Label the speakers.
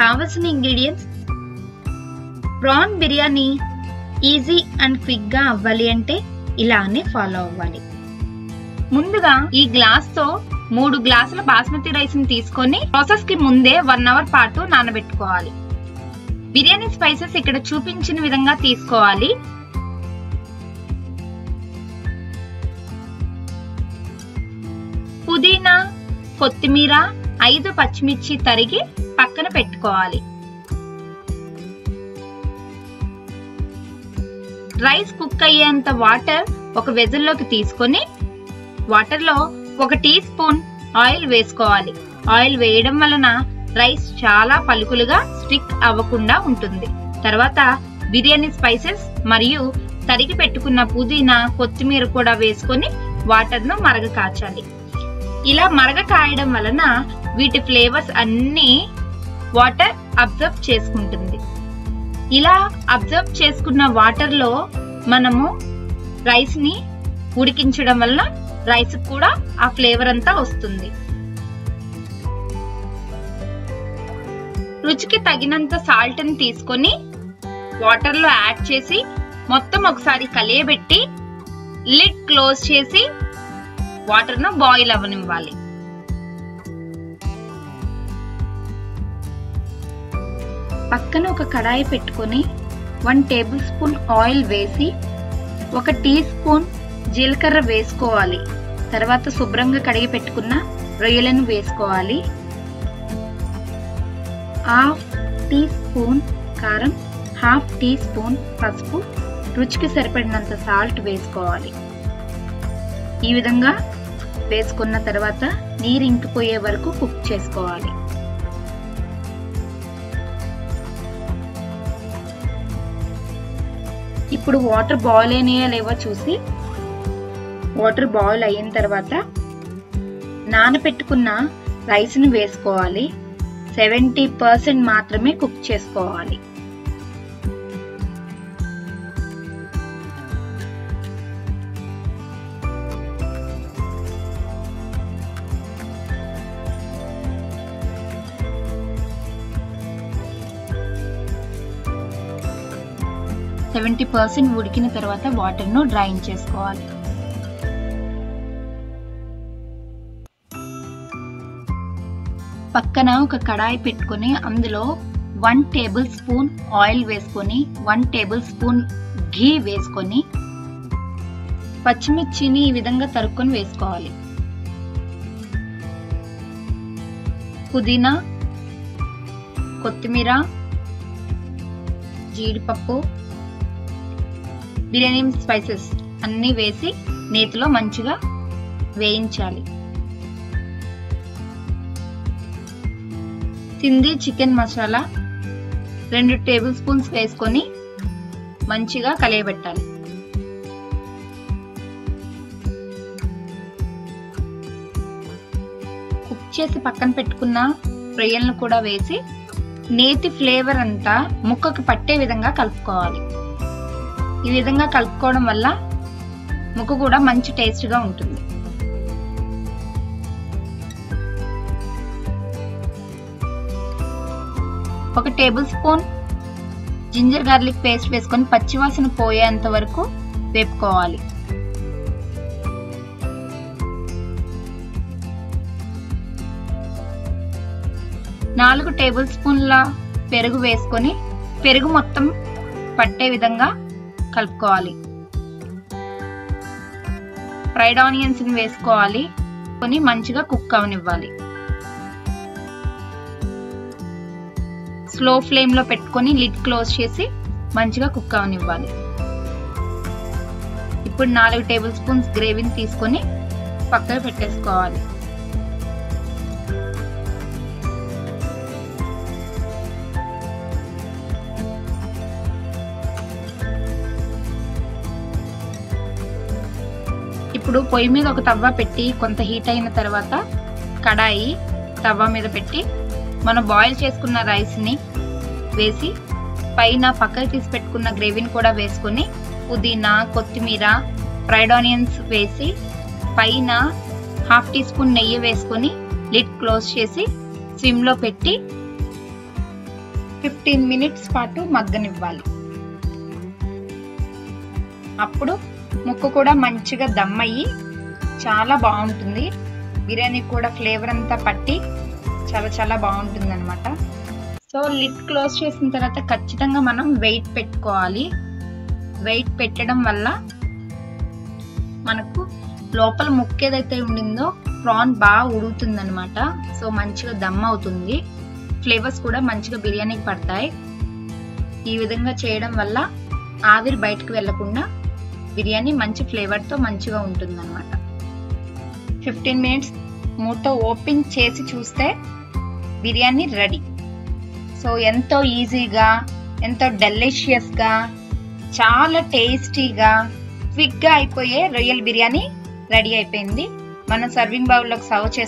Speaker 1: కావాల్సిన ingredients prawn biryani easy and quick గా అవ్వాలి అంటే ఇలానే ఫాలో అవ్వాలి. ముందుగా ఈ గ్లాస్ తో 3 గ్లాసుల బాస్మతి రైస్ ని తీసుకొని ప్రాసెస్ కి ముందే 1 అవర్ పాటు నానబెట్టుకోవాలి. బిర్యానీ స్పైసెస్ ఇక్కడ చూపించిన విధంగా తీసుకోవాలి. పుదీనా, కొత్తిమీర, 5 పచ్చిమిర్చి తరిగి పక్కన పెట్టుకోవాలి. రైస్ కుక్ అయ్యేంత వాటర్ ఒక వెజల్లోకి తీసుకొని వాటర్ లో 1 టీ స్పూన్ ఆయిల్ వేసుకోవాలి. ఆయిల్ వేయడం వలన రైస్ చాలా పలుకులుగా స్టిక్ అవ్వకుండా ఉంటుంది. తర్వాత బిర్యానీ స్పైసెస్ మరియు తరిగి పెట్టుకున్న పుదీనా, కొత్తిమీర కూడా వేసుకొని వాటర్ ను మరగ కాచాలి. ఇలా మరగ కాయడం వలన వీటి ఫ్లేవర్స్ అన్ని వాటర్ అబ్జర్వ్ చేసుకుంటుంది. ఇలా అబ్జర్వ్ చేసుకున్న వాటర్ లో మనము రైస్ ని ఉడికించడం వలన రైస్ కూడా ఆ ఫ్లేవర్ అంతా వస్తుంది. రుచికి తగినంత సాల్ట్ ని తీసుకొని వాటర్ లో యాడ్ చేసి మొత్తం ఒకసారి కలియబెట్టి లిడ్ క్లోజ్ చేసి వాటర్ ను బాయిల్ అవ్వనివ్వాలి. పక్కన ఒక కడాయి పెట్టుకొని 1 టేబుల్ స్పూన్ ఆయిల్ వేసి 1 టీ స్పూన్ జీలకర్ర వేసుకోవాలి. తర్వాత శుభ్రంగా కడిగి పెట్టుకున్న రొయ్యలను వేసుకోవాలి. 1/2 టీ స్పూన్ కారం, 1/2 టీ స్పూన్ పసుపు, రుచికి సరిపడినంత సాల్ట్ వేసుకోవాలి. ఈ విధంగా వేసుకున్న తర్వాత నీరు ఇంకిపోయే వరకు కుక్ చేసుకోవాలి. ఇప్పుడు వాటర్ బాయిల్ అయినాయా లేవో చూసి వాటర్ బాయిల్ అయిన తర్వాత నానబెట్టుకున్న రైస్ ని వేసుకోవాలి. 70% మాత్రమే కుక్ చేసుకోవాలి. ఉడికిన తర్వాత వాటర్ ను డ్రైన్ చేసుకోవాలి. పక్కన ఒక కడాయి పెట్టుకొని అందులో 1 టేబుల్ స్పూన్ ఆయిల్ వేసుకొని 1 టేబుల్ స్పూన్ ఘీ వేసుకొని పచ్చిమిర్చిని ఈ విధంగా తరుక్కొని వేసుకోవాలి. పుదీనా, కొత్తిమీర, జీడిపప్పు, బిర్యానీ స్పైసెస్ అన్ని వేసి నేతిలో మంచిగా వేయించాలి. Sindhi chicken masala 2 table spoons వేసుకొని మంచిగా కలియబెట్టాలి. కుక్ చేసి పక్కన పెట్టుకున్న రొయ్యలను కూడా వేసి నేతి ఫ్లేవర్ అంతా ముక్కకు పట్టే విధంగా కలుపుకోవాలి. ఈ విధంగా కలుపుకోవడం వల్ల ముక్క కూడా మంచి టేస్ట్ గా ఉంటుంది. ఒక tablespoon ginger garlic paste వేసుకొని పచ్చివాసన పోయేంత వరకు వేపుకోవాలి. నాలుగు టేబుల్ స్పూన్ల పెరుగు వేసుకొని పెరుగు మొత్తం పట్టే విధంగా కలుపుకోవాలి. ఫ్రైడ్ ఆనియన్స్ ని వేసుకోవాలి. కొని మంచిగా కుక్ అవనివ్వాలి. స్లో ఫ్లేమ్ లో పెట్టుకొని లిడ్ క్లోజ్ చేసి మంచిగా కుక్ అవనివ్వాలి. ఇప్పుడు 4 టేబుల్ స్పూన్స్ గ్రేవీని తీసుకొని పక్కన పెట్టేసుకోవాలి. ఇప్పుడు పొయ్యి మీద ఒక తవ్వ పెట్టి కొంత హీట్ అయిన తర్వాత కడాయి తవ్వ మీద పెట్టి మనం బాయిల్ చేసుకున్న రైస్ ని వేసి పైన పక్కకి తీసి పెట్టుకున్న గ్రేవీని కూడా వేసుకొని పుదీనా, కొత్తిమీర, ఫ్రైడ్ ఆనియన్స్ వేసి పైన 1/2 టీ స్పూన్ నెయ్యి వేసుకొని లిడ్ క్లోజ్ చేసి సిమ్ లో పెట్టి 15 మినిట్స్ పాటు మగ్గనివ్వాలి. అప్పుడు ముక్క కూడా మంచిగా దమ్ అయ్యి చాలా బాగుంటుంది. బిర్యానీ కూడా ఫ్లేవర్ అంతా పట్టి చాలా చాలా బాగుంటుంది అనమాట. సో లిడ్ క్లోజ్ చేసిన తర్వాత ఖచ్చితంగా మనం వెయిట్ పెట్టుకోవాలి. వెయిట్ పెట్టడం వల్ల మనకు లోపల ముక్క ఏదైతే ఉండిందో ప్రాన్ బాగా ఉడుకుతుంది అనమాట. సో మంచిగా దమ్ అవుతుంది. ఫ్లేవర్స్ కూడా మంచిగా బిర్యానీకి పడతాయి. ఈ విధంగా చేయడం వల్ల ఆవిరి బయటకు వెళ్లకుండా బిర్యానీ మంచి ఫ్లేవర్తో మంచిగా ఉంటుంది అనమాట. 15 మినిట్స్ మూత ఓపెన్ చేసి చూస్తే బిర్యానీ రెడీ. సో ఎంతో ఈజీగా, ఎంతో డెలిషియస్గా, చాలా టేస్టీగా, క్విక్గా అయిపోయే రొయ్యల బిర్యానీ రెడీ అయిపోయింది. మనం సర్వింగ్ బౌల్లోకి సర్వ్